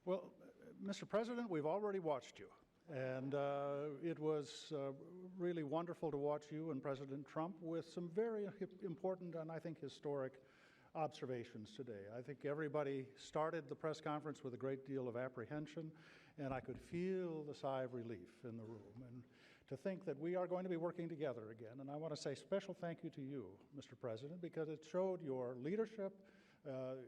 Well, Mr. President, we've already watched you. And it was really wonderful to watch you and President Trump with some very important and I think historic observations today. I think everybody started the press conference with a great deal of apprehension, and I could feel the sigh of relief in the room. And to think that we are going to be working together again. And I want to say special thank you to you, Mr. President, because it showed your leadership,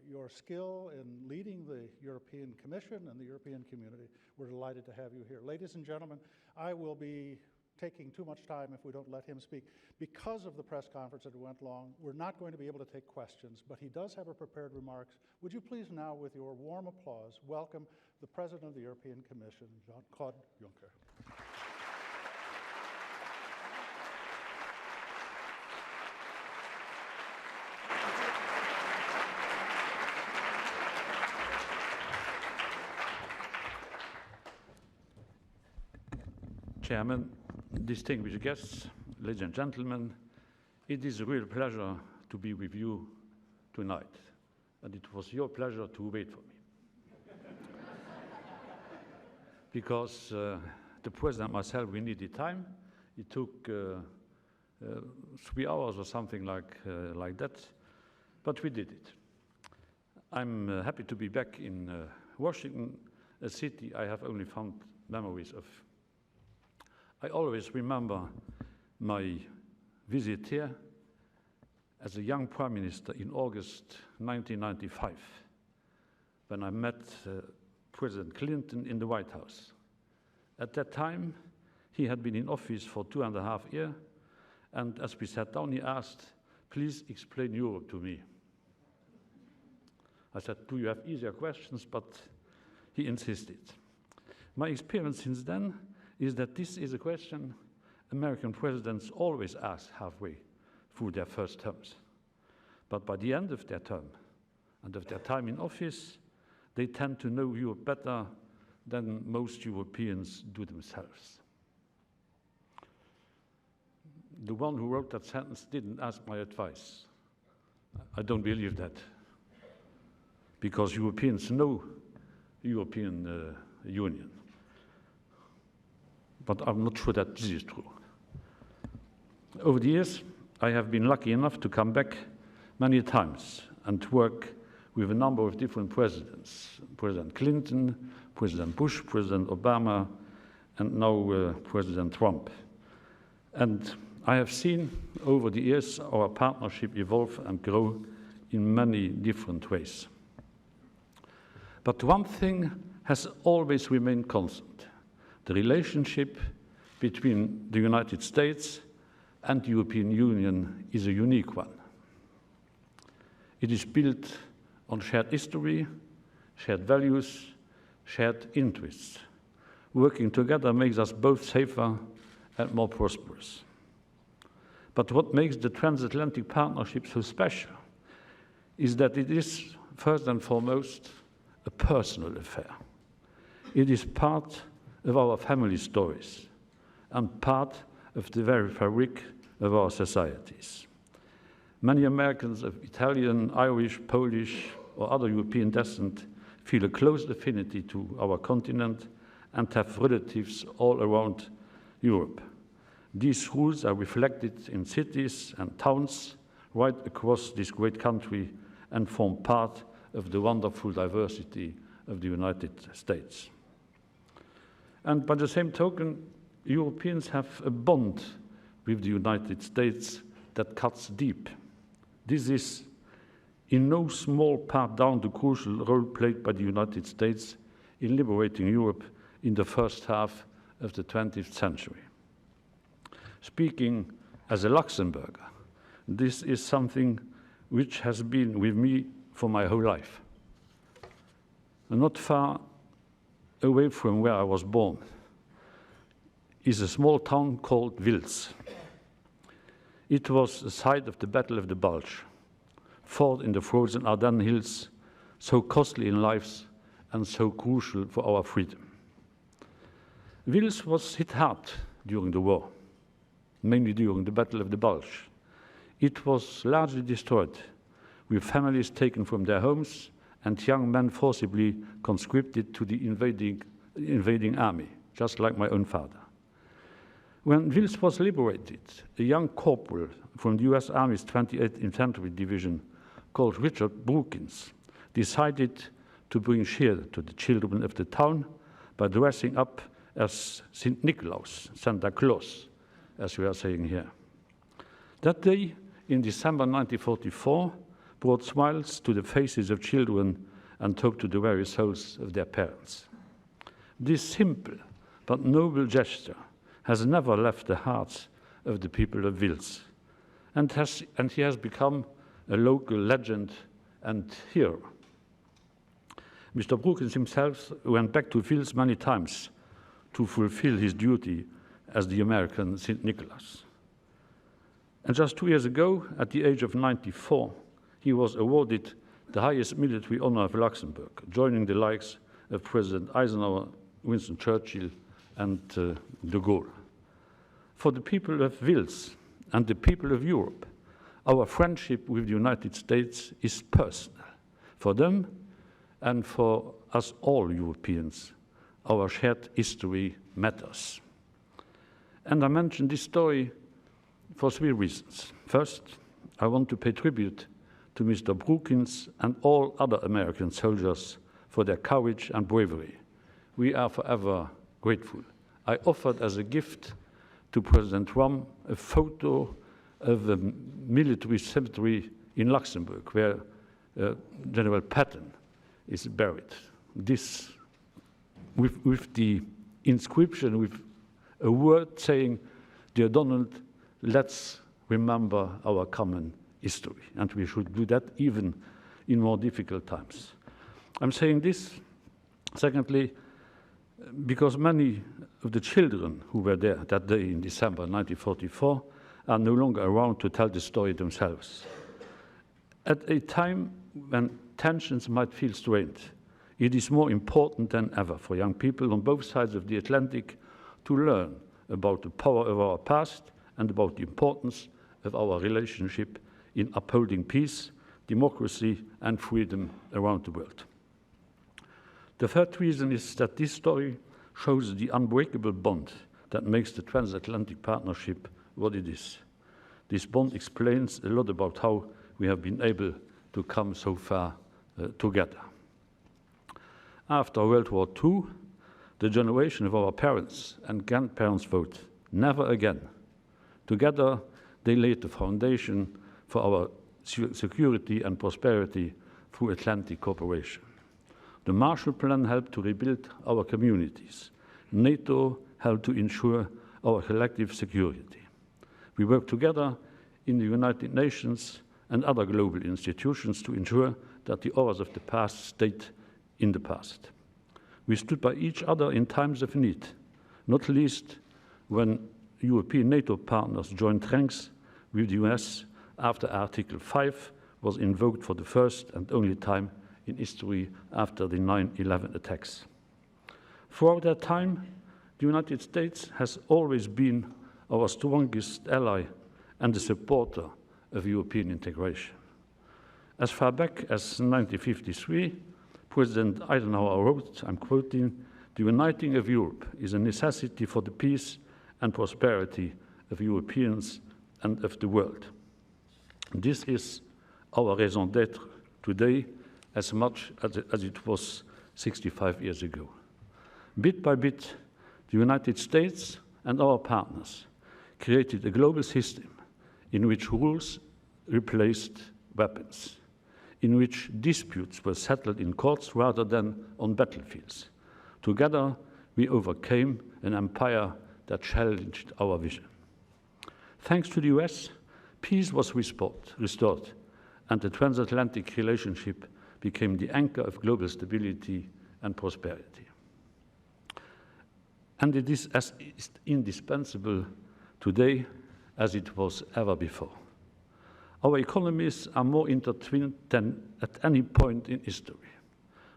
your skill in leading the European Commission and the European community. We're delighted to have you here. Ladies and gentlemen, I will be taking too much time if we don't let him speak. Because of the press conference that went long, we're not going to be able to take questions, but he does have a prepared remarks. Would you please now, with your warm applause, welcome the President of the European Commission, Jean-Claude Juncker. Chairman, distinguished guests, ladies and gentlemen, it is a real pleasure to be with you tonight, and it was your pleasure to wait for me. Because the President and myself, we needed time. It took 3 hours or something like that, but we did it. I'm happy to be back in Washington, a city I have only fond memories of. I always remember my visit here as a young Prime Minister in August 1995, when I met President Clinton in the White House. At that time, he had been in office for 2.5 years, and as we sat down, he asked, "Please explain Europe to me." I said, "Do you have easier questions?" But he insisted. My experience since then is that this is a question American presidents always ask halfway through their first terms. But by the end of their term and of their time in office, they tend to know Europe better than most Europeans do themselves. The one who wrote that sentence didn't ask my advice. I don't believe that, because Europeans know European Union. But I'm not sure that this is true. Over the years, I have been lucky enough to come back many times and work with a number of different presidents. President Clinton, President Bush, President Obama, and now President Trump. And I have seen over the years our partnership evolve and grow in many different ways. But one thing has always remained constant. The relationship between the United States and the European Union is a unique one. It is built on shared history, shared values, shared interests. Working together makes us both safer and more prosperous. But what makes the transatlantic partnership so special is that it is, first and foremost, a personal affair. It is part of our family stories and part of the very fabric of our societies. Many Americans of Italian, Irish, Polish, or other European descent feel a close affinity to our continent and have relatives all around Europe. These roots are reflected in cities and towns right across this great country and form part of the wonderful diversity of the United States. And by the same token, Europeans have a bond with the United States that cuts deep. This is in no small part down the crucial role played by the United States in liberating Europe in the first half of the 20th century. Speaking as a Luxembourger, this is something which has been with me for my whole life. Not far away from where I was born is a small town called Wils. It was the site of the Battle of the Bulge, fought in the frozen Ardennes Hills, so costly in lives and so crucial for our freedom. Wils was hit hard during the war, mainly during the Battle of the Bulge. It was largely destroyed, with families taken from their homes and young men forcibly conscripted to the invading army, just like my own father. When Wales was liberated, a young corporal from the US Army's 28th Infantry Division called Richard Brookins decided to bring cheer to the children of the town by dressing up as St. Nicholas, Santa Claus, as we are saying here. That day, in December 1944, brought smiles to the faces of children and hope to the very souls of their parents. This simple but noble gesture has never left the hearts of the people of Wales, and he has become a local legend and hero. Mr. Brookins himself went back to Wales many times to fulfill his duty as the American St. Nicholas. And just 2 years ago, at the age of 94, he was awarded the highest military honor of Luxembourg, joining the likes of President Eisenhower, Winston Churchill, and de Gaulle. For the people of Wales and the people of Europe, our friendship with the United States is personal. For them and for us all Europeans, our shared history matters. And I mention this story for 3 reasons. First, I want to pay tribute to Mr. Brookins and all other American soldiers for their courage and bravery. We are forever grateful. I offered as a gift to President Trump a photo of the military cemetery in Luxembourg, where General Patton is buried. This, with the inscription, with a word saying, "Dear Donald, let's remember our common history." And we should do that even in more difficult times. I'm saying this, secondly, because many of the children who were there that day in December 1944 are no longer around to tell the story themselves. At a time when tensions might feel strained, it is more important than ever for young people on both sides of the Atlantic to learn about the power of our past and about the importance of our relationship in upholding peace, democracy, and freedom around the world. The third reason is that this story shows the unbreakable bond that makes the transatlantic partnership what it is. This bond explains a lot about how we have been able to come so far together. After World War II, the generation of our parents and grandparents vote, "Never again." Together, they laid the foundation for our security and prosperity through Atlantic cooperation. The Marshall Plan helped to rebuild our communities. NATO helped to ensure our collective security. We worked together in the United Nations and other global institutions to ensure that the horrors of the past stayed in the past. We stood by each other in times of need, not least when European NATO partners joined ranks with the US after Article 5 was invoked for the first and only time in history after the 9/11 attacks. Throughout that time, the United States has always been our strongest ally and a supporter of European integration. As far back as 1953, President Eisenhower wrote, I'm quoting, "The uniting of Europe is a necessity for the peace and prosperity of Europeans and of the world." This is our raison d'être today as much as it was 65 years ago. Bit by bit, the United States and our partners created a global system in which rules replaced weapons, in which disputes were settled in courts rather than on battlefields. Together, we overcame an empire that challenged our vision. Thanks to the US, peace was restored, and the transatlantic relationship became the anchor of global stability and prosperity. And it is as indispensable today as it was ever before. Our economies are more intertwined than at any point in history.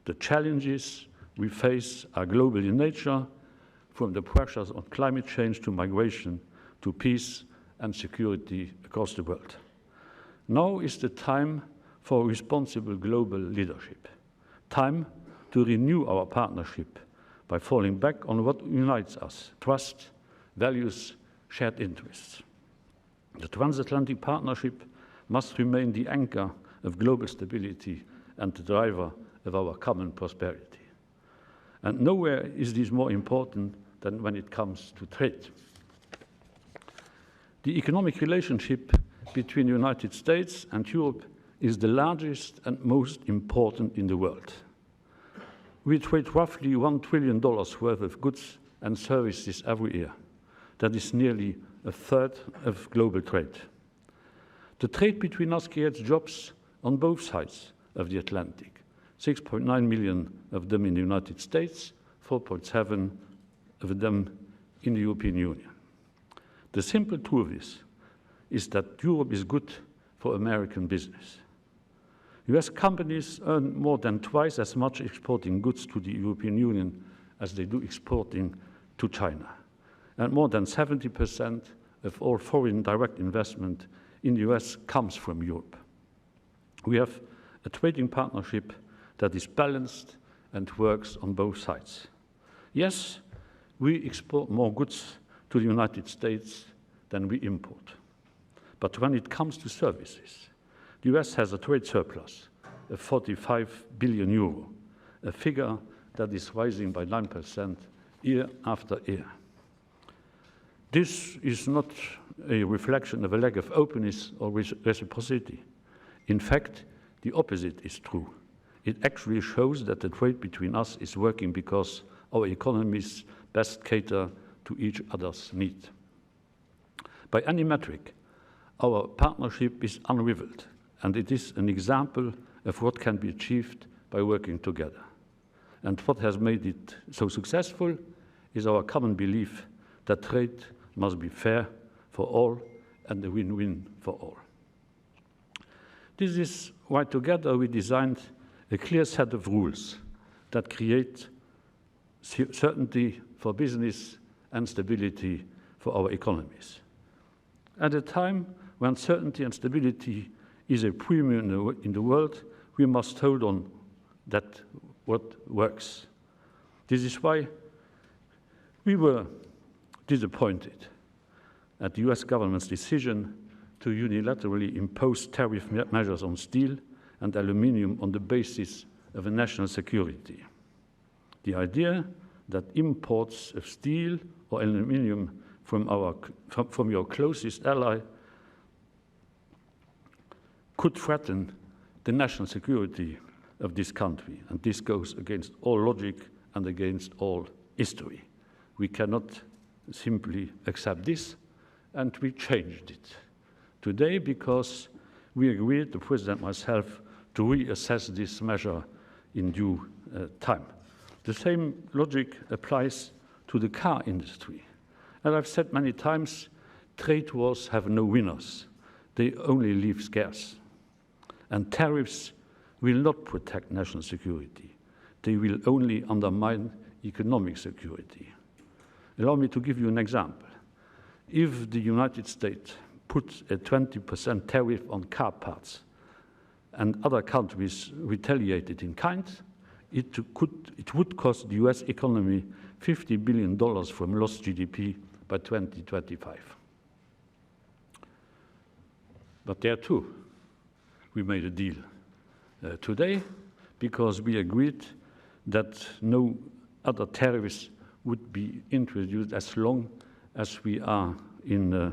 The challenges we face are global in nature, from the pressures on climate change to migration to peace and security across the world. Now is the time for responsible global leadership. time to renew our partnership by falling back on what unites us: trust, values, shared interests. The transatlantic partnership must remain the anchor of global stability and the driver of our common prosperity. And nowhere is this more important than when it comes to trade. The economic relationship between the United States and Europe is the largest and most important in the world. We trade roughly $1 trillion worth of goods and services every year. That is nearly a third of global trade. The trade between us creates jobs on both sides of the Atlantic, 6.9 million of them in the United States, 4.7 of them in the European Union. The simple truth is that Europe is good for American business. US companies earn more than twice as much exporting goods to the European Union as they do exporting to China. And more than 70% of all foreign direct investment in the US comes from Europe. We have a trading partnership that is balanced and works on both sides. Yes, we export more goods to the United States than we import. But when it comes to services, the US has a trade surplus of 45 billion euro, a figure that is rising by 9% year after year. This is not a reflection of a lack of openness or reciprocity. In fact, the opposite is true. It actually shows that the trade between us is working because our economies best cater to each other's needs. By any metric, our partnership is unrivaled, and it is an example of what can be achieved by working together. And what has made it so successful is our common belief that trade must be fair for all and a win-win for all. This is why together we designed a clear set of rules that create certainty for business and stability for our economies. At a time when certainty and stability is a premium in the world, we must hold on that what works. This is why we were disappointed at the US government's decision to unilaterally impose tariff measures on steel and aluminium on the basis of a national security. The idea that imports of steel or aluminium from your closest ally could threaten the national security of this country, and this goes against all logic and against all history. We cannot simply accept this, and we changed it today because we agreed, the President and myself, to reassess this measure in due time. The same logic applies to the car industry. And I've said many times, trade wars have no winners. They only leave scars. And tariffs will not protect national security. They will only undermine economic security. Allow me to give you an example. If the United States puts a 20% tariff on car parts and other countries retaliated in kind, it would cost the US economy $50 billion from lost GDP by 2025. But there too, we made a deal today because we agreed that no other tariffs would be introduced as long as we are in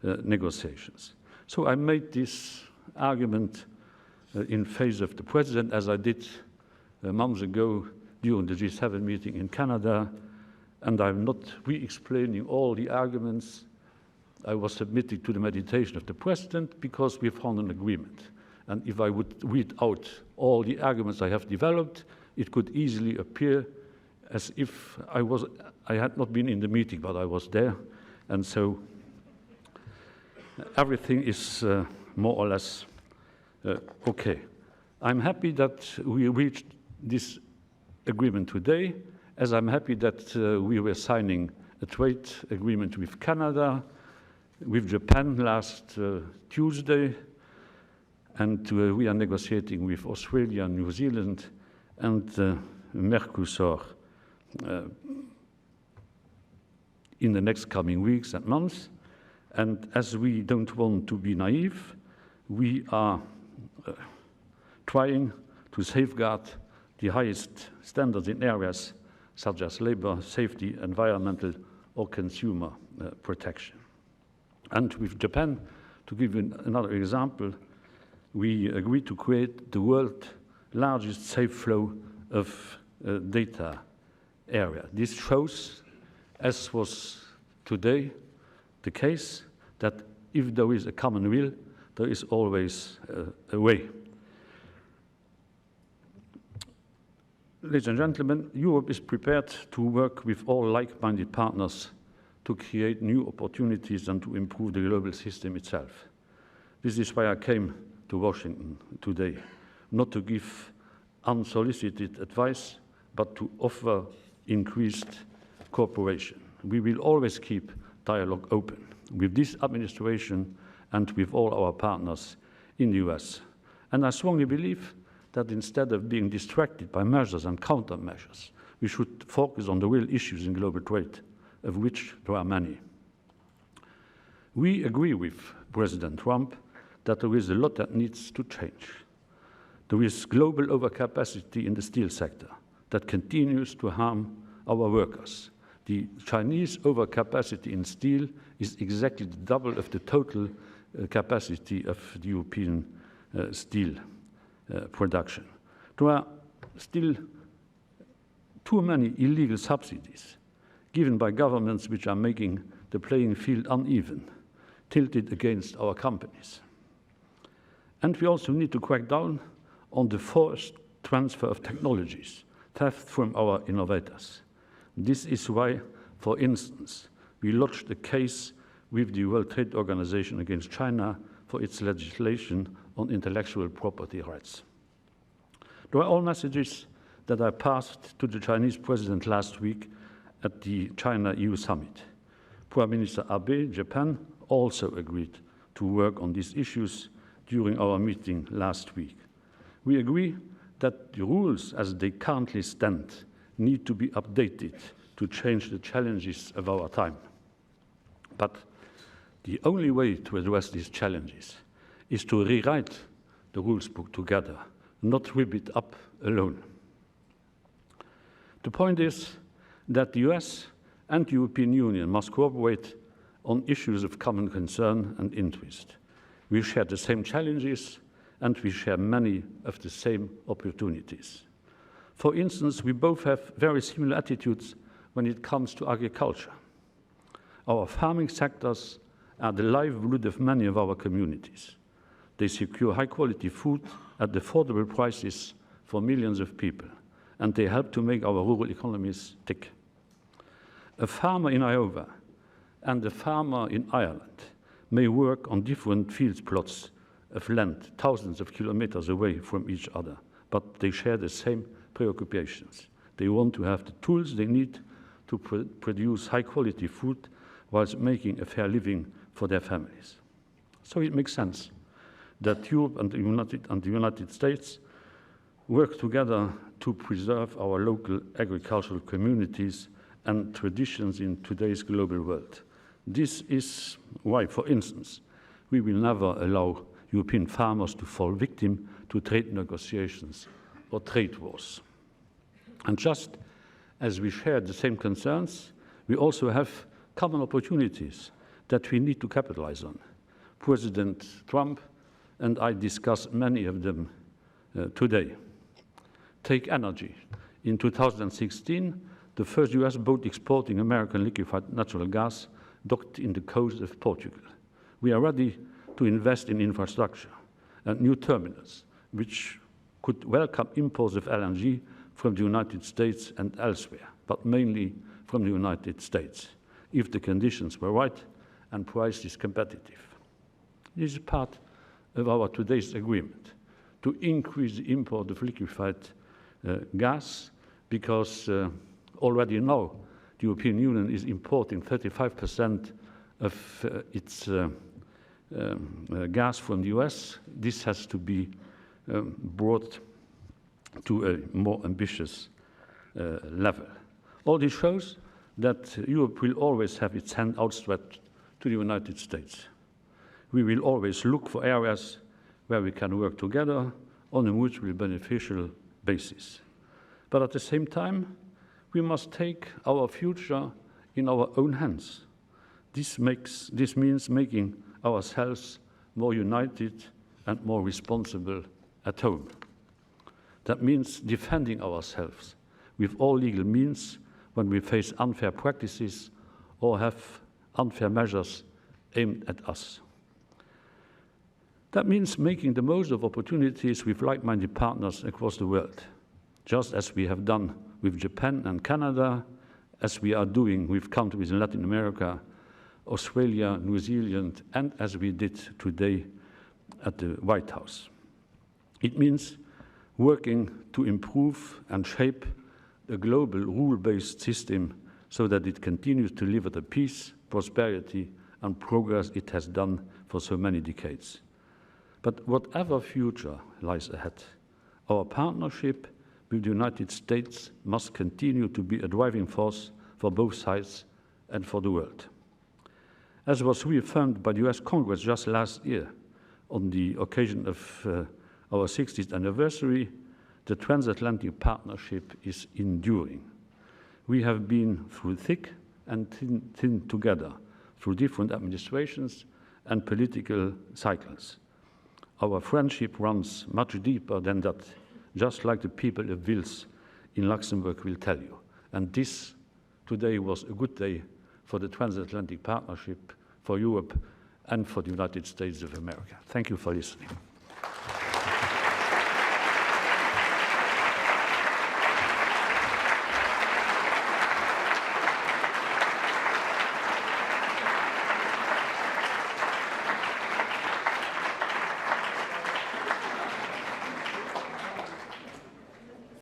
negotiations. So I made this argument in favor of the President, as I did months ago during the G7 meeting in Canada, and I'm not re-explaining all the arguments. I was submitting to the meditation of the President because we found an agreement. And if I would read out all the arguments I have developed, it could easily appear as if I had not been in the meeting, but I was there. And so everything is more or less okay. I'm happy that we reached this agreement today, as I'm happy that we were signing a trade agreement with Canada, with Japan last Tuesday, and we are negotiating with Australia and New Zealand, and Mercosur in the next coming weeks and months. And as we don't want to be naive, we are trying to safeguard the highest standards in areas such as labor, safety, environmental, or consumer protection. And with Japan, to give you another example, we agreed to create the world's largest safe flow of data area. This shows, as was today the case, that if there is a common will, there is always a way. Ladies and gentlemen, Europe is prepared to work with all like-minded partners to create new opportunities and to improve the global system itself. This is why I came to Washington today, not to give unsolicited advice, but to offer increased cooperation. We will always keep dialogue open with this administration and with all our partners in the US. And I strongly believe that instead of being distracted by measures and countermeasures, we should focus on the real issues in global trade, of which there are many. We agree with President Trump that there is a lot that needs to change. There is global overcapacity in the steel sector that continues to harm our workers. The Chinese overcapacity in steel is exactly the double of the total capacity of the European steel production. There are still too many illegal subsidies given by governments which are making the playing field uneven, tilted against our companies. And we also need to crack down on the forced transfer of technologies, theft from our innovators. This is why, for instance, we lodged a case with the World Trade Organization against China for its legislation on intellectual property rights. There are all messages that I passed to the Chinese president last week at the China-EU summit. Prime Minister Abe, Japan, also agreed to work on these issues during our meeting last week. We agree that the rules as they currently stand need to be updated to change the challenges of our time. But the only way to address these challenges is to rewrite the rules book together, not rip it up alone. The point is that the US and the European Union must cooperate on issues of common concern and interest. We share the same challenges and we share many of the same opportunities. For instance, we both have very similar attitudes when it comes to agriculture. Our farming sectors are the lifeblood of many of our communities. They secure high-quality food at affordable prices for millions of people, and they help to make our rural economies tick. A farmer in Iowa and a farmer in Ireland may work on different field plots of land thousands of kilometers away from each other, but they share the same preoccupations. They want to have the tools they need to produce high-quality food whilst making a fair living for their families. So it makes sense that Europe and the United States work together to preserve our local agricultural communities and traditions in today's global world. This is why, for instance, we will never allow European farmers to fall victim to trade negotiations or trade wars. And just as we share the same concerns, we also have common opportunities that we need to capitalize on. President Trump and I discussed many of them today. Take energy. In 2016, the first US boat exporting American liquefied natural gas docked in the coast of Portugal. We are ready to invest in infrastructure and new terminals, which could welcome imports of LNG from the United States and elsewhere, but mainly from the United States, if the conditions were right and price is competitive. This is part of our today's agreement, to increase the import of liquefied gas, because already now the European Union is importing 35% of its gas from the US. This has to be brought to a more ambitious level. All this shows that Europe will always have its hand outstretched to the United States. We will always look for areas where we can work together on a mutually beneficial basis. But at the same time, we must take our future in our own hands. This means making ourselves more united and more responsible at home. That means defending ourselves with all legal means when we face unfair practices or have unfair measures aimed at us. That means making the most of opportunities with like-minded partners across the world, just as we have done with Japan and Canada, as we are doing with countries in Latin America, Australia, New Zealand, and as we did today at the White House. It means working to improve and shape a global rule-based system so that it continues to deliver the peace, prosperity, and progress it has done for so many decades. But whatever future lies ahead, our partnership with the United States must continue to be a driving force for both sides and for the world. As was reaffirmed by the US Congress just last year on the occasion of our 60th anniversary, the transatlantic partnership is enduring. We have been through thick and thin together, through different administrations and political cycles. Our friendship runs much deeper than that, just like the people of Wils in Luxembourg will tell you. And this today was a good day for the transatlantic partnership, for Europe, and for the United States of America. Thank you for listening.